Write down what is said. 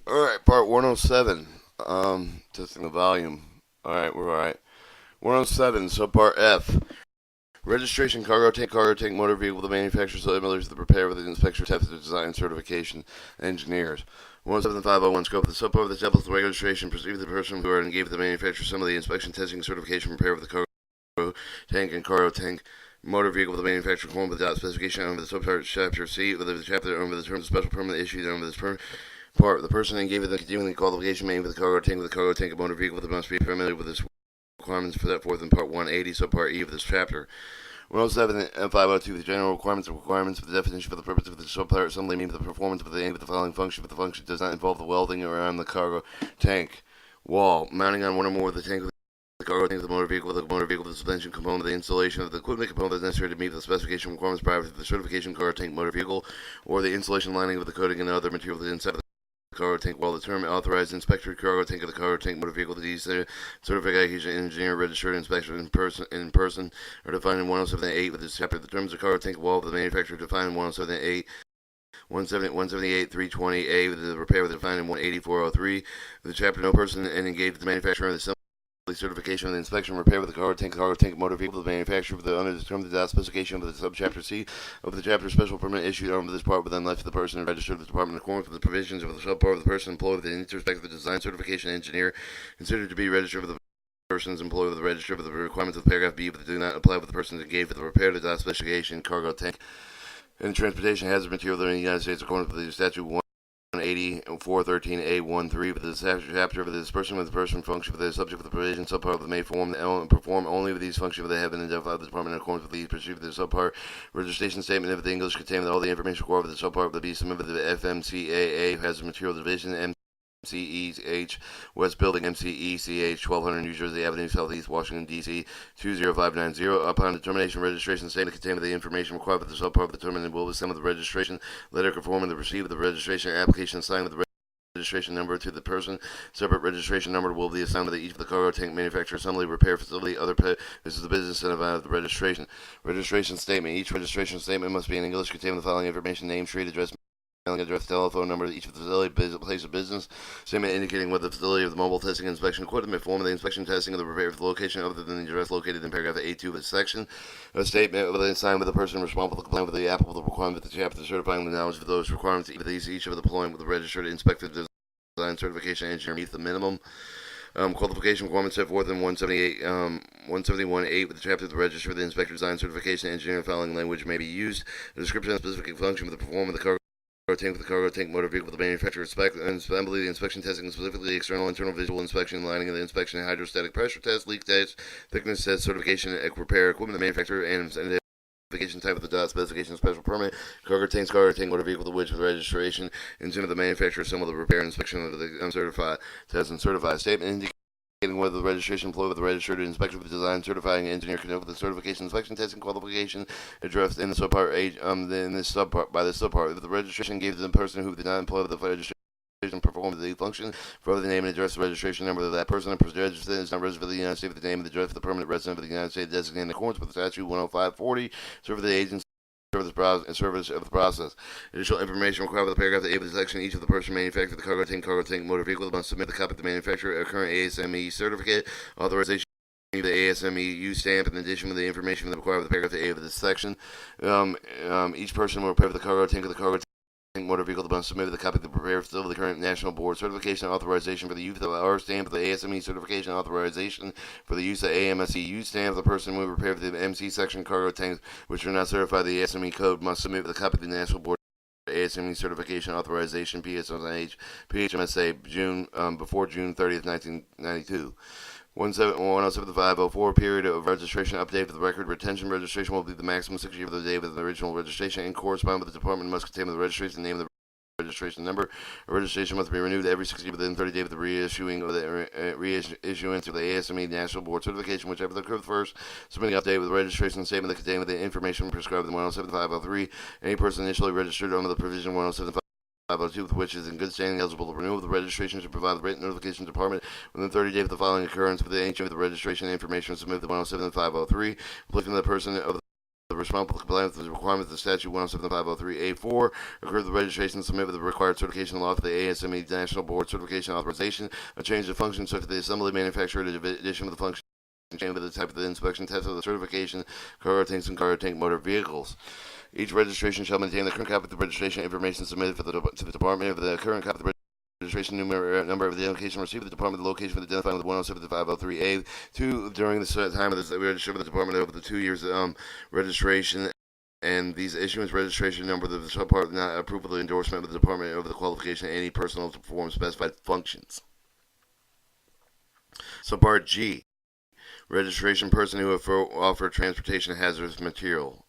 Alright, part 107. Testing the volume. Alright, we're alright. 107, subpart F. Registration, cargo tank, motor vehicle, the manufacturer, similar to the preparer with the inspector, test, the design, certification, engineers. 17501, scope of the subpart of the template, the registration, proceed the person who already gave the manufacturer some of the inspection, testing, certification, prepare of the cargo tank and cargo tank motor vehicle with the manufacturer form with the specification over the subpart chapter C with the chapter over the terms of special permit issued over this part. The person and gave it the continuing qualification made with the cargo tank and motor vehicle that must be familiar with the requirements for that forth in part 180, subpart E of this chapter. 107 and 502, the general requirements of the definition for the purpose of the subpart assembly mean the performance of the aim of the following function, but the function does not involve the welding around the cargo tank wall, mounting on one or more of the tank of the cargo tank of the motor vehicle, the suspension component, the installation of the equipment component that's necessary to meet the specification requirements prior to the certification cargo tank motor vehicle, or the installation lining of the coating and other material inside of the cargo tank. While the term authorized inspector cargo tank of the cargo tank motor vehicle, the certification engineer registered inspection in person are defined in 107.8 with this chapter. The terms of cargo tank wall of the manufacturer defined in 107.8. 178, 320A with the repair with defined in 18403. The chapter, no person and engaged the manufacturer in the certification of the inspection repair with the cargo tank motor vehicle the manufacturer for the under the term of the specification of the subchapter C of the chapter special permit issued under this part, but then left to the person registered with the department in accordance with the provisions of the subpart of the person employed with the respect of the design certification engineer considered to be registered with the persons employed with the register with the requirements of paragraph B, but do not apply with the person that gave for the repair of the specification cargo tank and transportation hazard material in the United States according to the statute 180 413A13 for this chapter for this person with the person function for the subject of the provision subpart of the may form the element perform only with these functions that have been identified by the department in accordance with these pursued for the subpart registration statement if the English contain all the information required for the subpart of the be submitted to the FMCAA hazard material division MCEH West Building MCECH 1200 New Jersey Avenue Southeast Washington DC 20590 upon determination registration statement containing the information required for the subpart of the determinant will be sent with the registration letter conforming the receipt of the registration application signed with the registration number to the person. Separate registration number will be assigned to each of the cargo tank manufacturer, assembly, repair facility, this is the business center of the registration. Registration statement. Each registration statement must be in English, containing the following information: name, street address, mailing address, telephone number, each of the facility, place of business, statement indicating what the facility of the mobile testing and inspection equipment, form of the inspection testing of the repair of the location other than the address located in paragraph A2 of this section. A statement signed with the person responsible for complying with the applicable requirement of the chapter certifying the knowledge of those requirements, each of the deployment with the registered inspector design certification engineer meets the minimum qualification requirements set forth in 178, 171.8 with the chapter of the register for the inspector design certification engineer following language may be used. A description of specific function with the performance of the cargo tank with the cargo tank motor vehicle with the manufacturer assembly, the inspection testing, specifically external internal visual inspection, lining of the inspection, hydrostatic pressure test, leak test, thickness test, certification, repair equipment, the manufacturer, and identification type of the dot specification special permit, cargo tank motor vehicle to which with registration, intent of the manufacturer, assemble the repair inspection of the uncertified test and certified statement indicating whether the registration employed with the registered inspector with the design certifying engineer conduct with the certification inspection testing qualification addressed in the subpart in this subpart by this subpart. If the registration gave to the person who did not employ with the registration perform the function for the name and address, the registration number of that person and registered is not registered for the United States with the name and address for the permanent resident of the United States designated in accordance with the statute 10540 serve the agency service of the process. Additional information required by the paragraph A of the section. Each of the person manufacturing the cargo tank motor vehicle must submit the copy of the manufacturer a current ASME certificate authorization the ASME use stamp in addition to the information required by the paragraph A of this section. Each person will prepare the cargo tank motor vehicle must submit the copy of the prepared still the current national board certification authorization for the use of the R stamp of the ASME certification authorization for the use of AMSE use stamp. The person will prepare the MC section cargo tanks which are not certified the ASME code must submit the copy of the national board ASME certification authorization PHMSA before June 30th, 1992. 107.504 period of registration update for the record retention registration will be the maximum 6 years of the day of the original registration and correspond with the department must contain the registration name of the registration number. A registration must be renewed every 6 years within 30 days of the reissuance of the ASME National Board certification, whichever occurs first. Submitting update with the registration statement that contains the information prescribed in 107.503. Any person initially registered under the provision 107.502 with which is in good standing eligible to renew the registration should provide the written notification department within 30 days of the following occurrence with the ancient of the registration information submitted to 107.503. Placing the person of the responsible compliance with the requirements of the statute 107503A4, occur the registration submit with the required certification law for the ASME National Board Certification Authorization, a change of function such as the assembly, manufacturer, the addition of the function, change of the type of the inspection, test of the certification, cargo tanks and cargo tank motor vehicles. Each registration shall maintain the current copy of the registration information submitted to the department of the current copy of the registration number of the identification received at the department, the location for the identifying with 107-503A. 2 during the time of the registration with the department over the 2 years registration. And these issuance registration number, the subpart not approval of the endorsement of the department over the qualification of any personnel to perform specified functions. Subpart G. Registration person who offer transportation hazardous material.